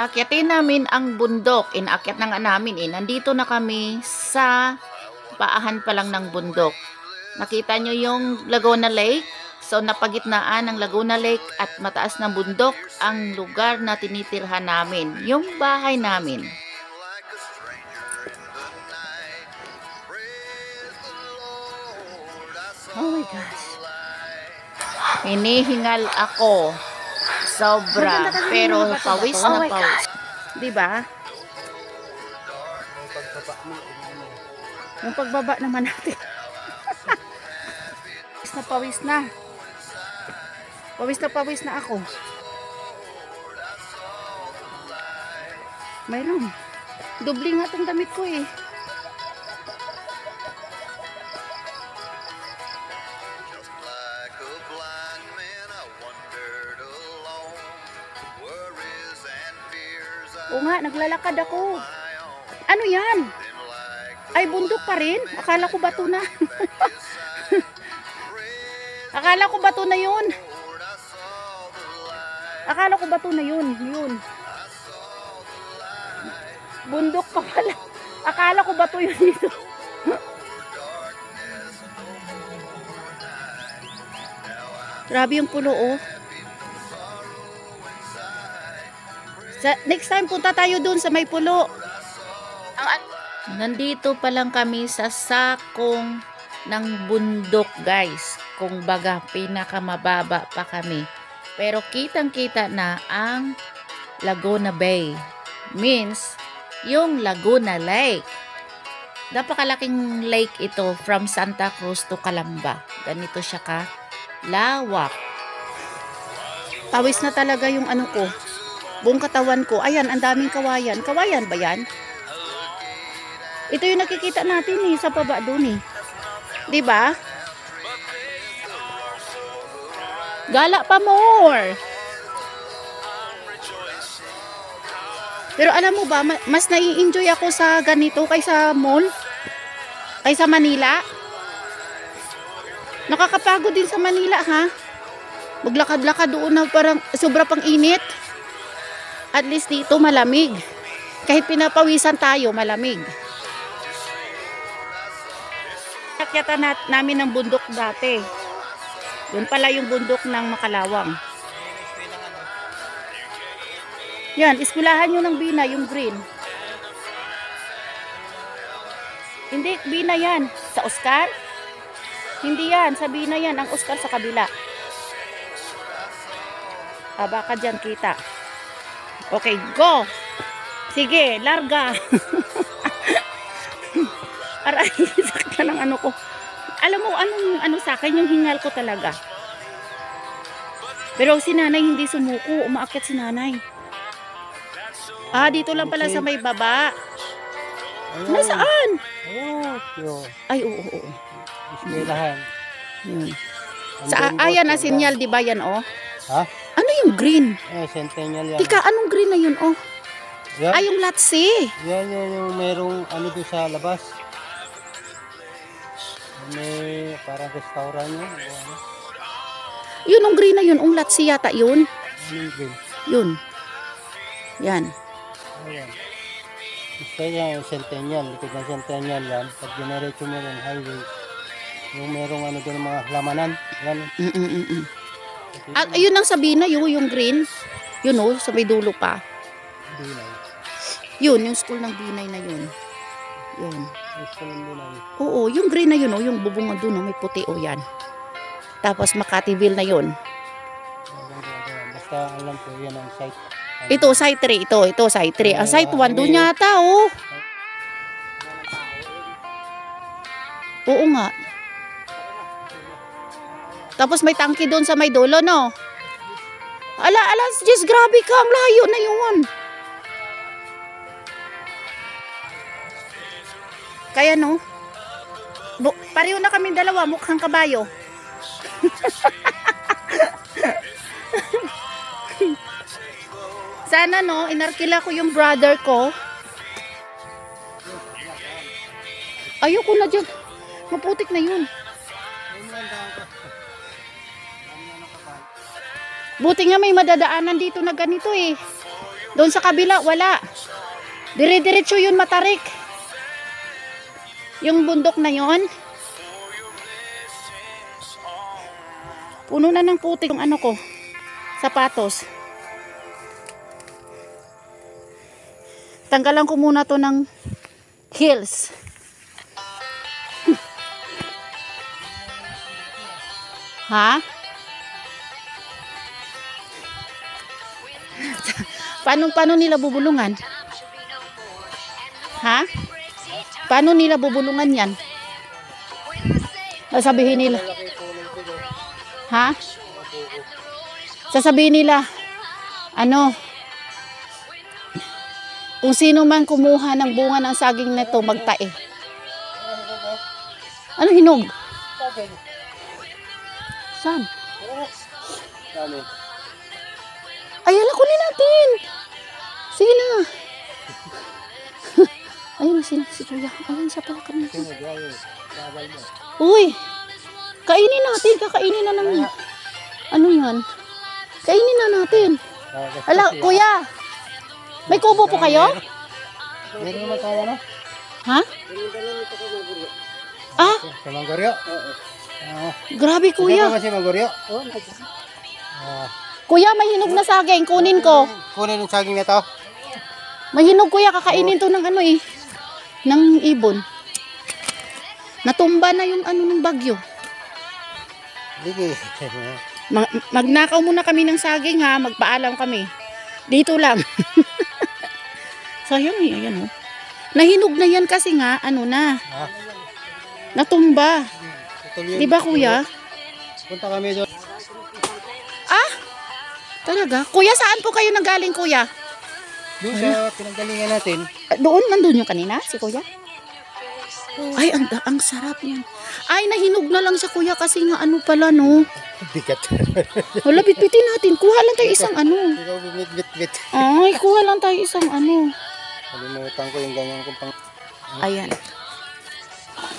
Akyatin namin ang bundok. Inaakyat na nga namin eh. Nandito na kami sa paahan pa lang ng bundok. Nakita nyo yung Laguna Lake? So, napagitnaan ng Laguna Lake at mataas ng bundok ang lugar na tinitirhan namin. Yung bahay namin. Oh my gosh. Hinihingal ako. Sobra. Pero pawis na pawis. Diba? Yung pagbaba naman natin. Pawis na pawis na. Pawis na ako. Mayroon. Dubli nga itong damit ko eh. O nga, naglalakad ako. Ano yan? Ay, bundok pa rin? Akala ko bato na. Akala ko bato na yun. Akala ko bato na yun. Yun. Bundok pa pala. Akala ko bato yun dito. Grabe yung puno oh. Next time punta tayo dun sa may pulo. Nandito pa lang kami sa sakong ng bundok guys. Kung baga pinakamababa pa kami. Pero kitang-kita na ang Laguna Bay. Means yung Laguna Lake. Napakalaking lake ito from Santa Cruz to Calamba. Ganito siya ka lawak. Pawis na talaga yung ano ko. Buong katawan ko. Ayan, ang daming kawayan. Kawayan ba yan? Ito yung nakikita natin eh, sa baba doon eh. Diba? Gala pa more. Pero alam mo ba, mas nai-enjoy ako sa ganito kaysa mall. Kaysa Manila. Nakakapagod din sa Manila ha. Maglakad-lakad doon na parang sobra pang init. At least dito malamig. Kahit pinapawisan tayo, malamig. Nakyatan namin ng bundok dati. Yun pala yung bundok ng Makalawang. Yan, eskwelahan nyo ng Bina, yung green. Hindi, Bina yan. Sa Oscar? Hindi yan, sa Bina yan. Ang Oscar sa kabila. Baka dyan kita. Okay, go! Sige, larga! Aray, sakit na ng ano ko. Alam mo, ano sa akin, yung hingal ko talaga. Pero si nanay hindi sumuko. Umaakyat si nanay. Ah, dito lang pala sa may baba. Nasaan? Ay, oo. Eskwelahan. Ayan na sinyal, di ba yan, oh? Ha? Ano yung green? Centennial yan. Tika, anong green na yun, oh? Yan. Ay, yung latsi. Yan yung merong ano doon sa labas. May parang restaurant yun. Yun, yung green na yun, yung latsi yata yun. Anong green? Yun. Yan. Ayan. Gusto yan yung Centennial. Likod ng Centennial yan. Pag generate mo yung highway, yung merong ano doon mga lamanan. Yan. At ayun ang sabihin na yung green. Yun oh, sa may dulo pa. Binay. Yun, yung school ng Binay na yun. Yun. Gusto ng Binay. Oo, yung green na yun oh, yung bubungan dun oh, may puti oh yan. Tapos Makati-ville na yun. Basta alam ko yan ang site. Ito, site 3. Ito, site 3. Ang site 1 doon yata oh. Oo nga. Tapos may tangke doon sa may dulo, no? Ala, just grabe ka. Ang layo na yun. Kaya, no? Pareho na kami dalawa. Mukhang kabayo. Sana, no? Inarkila ko yung brother ko. Ayoko na dyan. Maputik na yun. Buti nga may madadaanan dito na ganito eh. Doon sa kabila, wala. Dire-diretso yun, matarik. Yung bundok na yon. Puno na ng putik yung ano ko. Sapatos. Tanggalan ko muna to ng heels. Ha? Paano nila bubulungan? Ha? Paano nila bubulungan yan? Sasabihin nila. Ha? Sasabihin nila, ano, kung sino man kumuha ng bunga ng saging na ito, magtae. Ano hinog? Saan? Ay, ala, kunin natin. Sige na. Ayun na si Kuya. Ayun siya pala kanina. Uy, kainin natin. Kakainin na naman. Ano yan? Kainin na natin. Ala, Kuya. May kubo po kayo? Meron naman tayo, no? Ha? Ah? Sa Manggoryo? Grabe, Kuya. Ito ba si Manggoryo? Kuya, may hinog na saging. Kunin ko. Kunin yung saging na to. May hinog, Kuya. Kakainin to ng ano eh. Ng ibon. Natumba na yung ano ng bagyo. Sige. Magnakaw muna kami ng saging ha. Magpaalam kami. Dito lang. Sayang eh. Ayan oh. Nahinog na yan kasi nga ano na. Natumba. Diba, Kuya? Punta kami doon. Ah? Talaga? Kuya, saan po kayo nanggaling, Kuya? Doon sa pinanggalingan natin. Doon, nandun yung kanina, si Kuya? Ay, ang sarap yan. Ay, nahinog na lang siya, Kuya, kasi nga ano pala, no? Bigat. Wala, bitbitin natin. Kuha lang tayo isang ano. Ikaw bit. Ay, kuha lang tayo isang ano. Kalimutan ko yung ganyan kong pang... Ayan.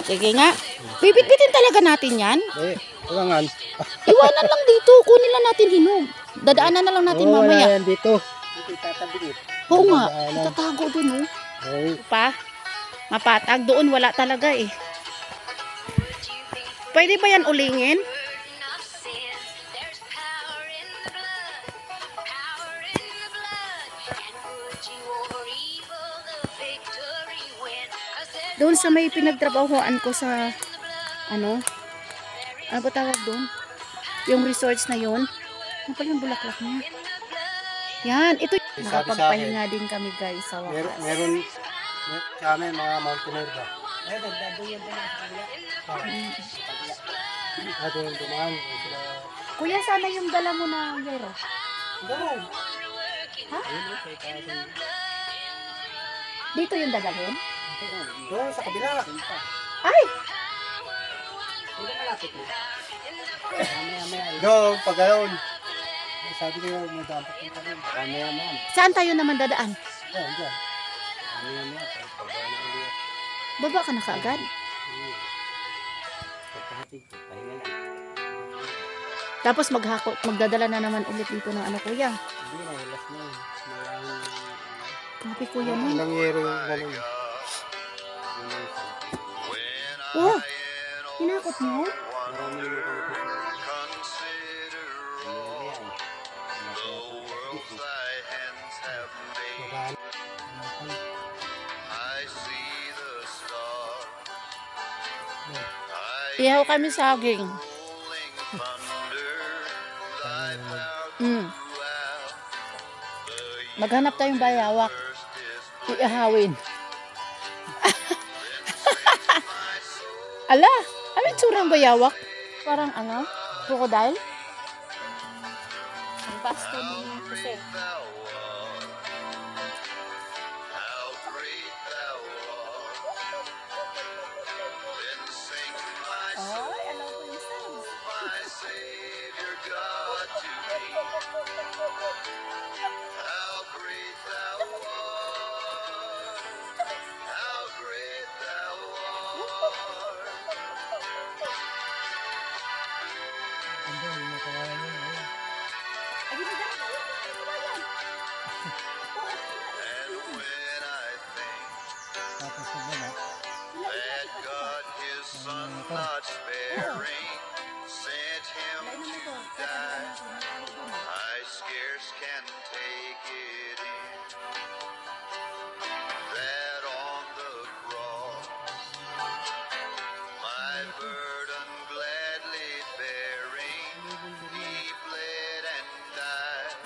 Sige nga. Bibit-bitin talaga natin yan. Eh, kailangan. Iwanan lang dito. Kunin lang natin hinog. Dadaanan na lang natin mamaya. Wala yan dito. Dito itatabi. Oo nga. Itatago dun, oh. Ay. Pa, mapatag. Doon wala talaga eh. Pwede ba yan ulingin? Doon sa may pinagtrabahoan ko sa ano ba tawag doon? Yung resorts na yun. Ano pala yung bulaklak niya? Yan, ito. Nakapagpahinga din kami guys sa wakas. Meron sa amin mga mountaineer ba? Ay, doon ba na sa kabila? Doon dumaan. Kuya, sana yung dala mo na yero. Doon. Ha? Dito yung dadalhin? Doon sa kabila. Ay! Doon, pag ganoon. Sabi ko yung may dampak yung kanin. Maya. Saan tayo naman dadaan? Yan, dyan. Baba ka na kaagad? Tapos magdadala na naman ulit dito ng ano, Kuya. Hindi na, walas na. Grabe, Kuya, no? Ilang yero yung gano'n. Oh! Hinakot mo? Marami yung Ihaw kami saging. Maghanap tayong bayawak. Iahawin. Ala, ano yung tsura ng bayawak? Parang ano? Crocodile? Ang pasto ni Jose. Ay, alam ko yung sounds. Sa baba. that God his son not sparing sent him to die. I scarce can take it in that on the cross my burden gladly bearing, he bled and died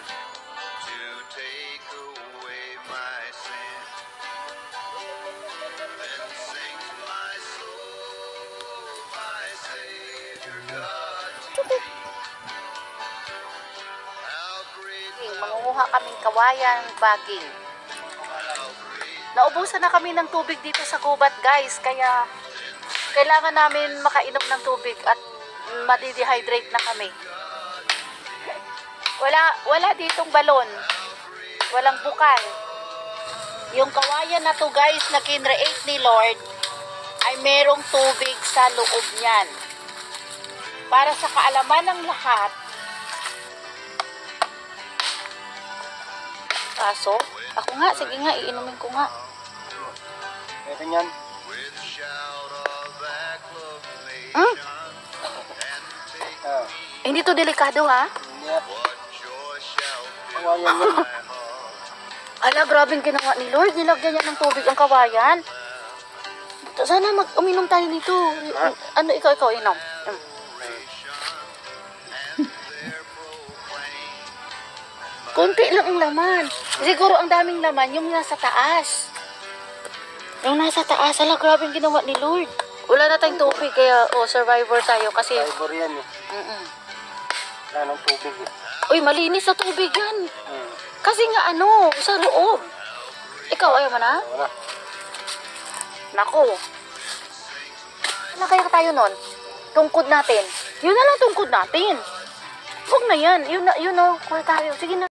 to take away my sin. Then sings my soul, my Savior God to me. How great Mangunguha kaming kawayan, baging. Naubusan na kami ng tubig dito sa gubat, guys. Kaya kailangan namin makainom ng tubig at madidehydrate na kami. Wala ditong balon. Walang bukal. Yung kawayan na to, guys, na kinreate ni Lord, ay merong tubig sa loob niyan. Para sa kaalaman ng lahat, kaso, ako nga, sige nga, iinumin ko nga. Pwede yan. with shout of acclamation Hmm? and take Ah, Hindi to delikado, ha? hindi yan. what joy shall fill Kawayan yan. my heart. Ala, grabing ginawa ni Lord. Nilagyan niya ng tubig ang kawayan. Sana uminom tayo nito. Ano, ikaw, inom. Kunti lang ang laman. Siguro ang daming laman yung nasa taas. Yung nasa taas. Ala, grabing ginawa ni Lord. Wala na tayong tubig, kaya survivor tayo kasi... Fiber yan eh. Wala ng tubig eh. Uy, malinis na tubig yan. Hmm. Kasi nga sa loob. Ikaw, ayaw mo na? Wala. Nako. Ano kaya tayo nun? Tungkod natin. Yun na lang tungkod natin. Huwag na yan. Yun na, kuha tayo. Sige na.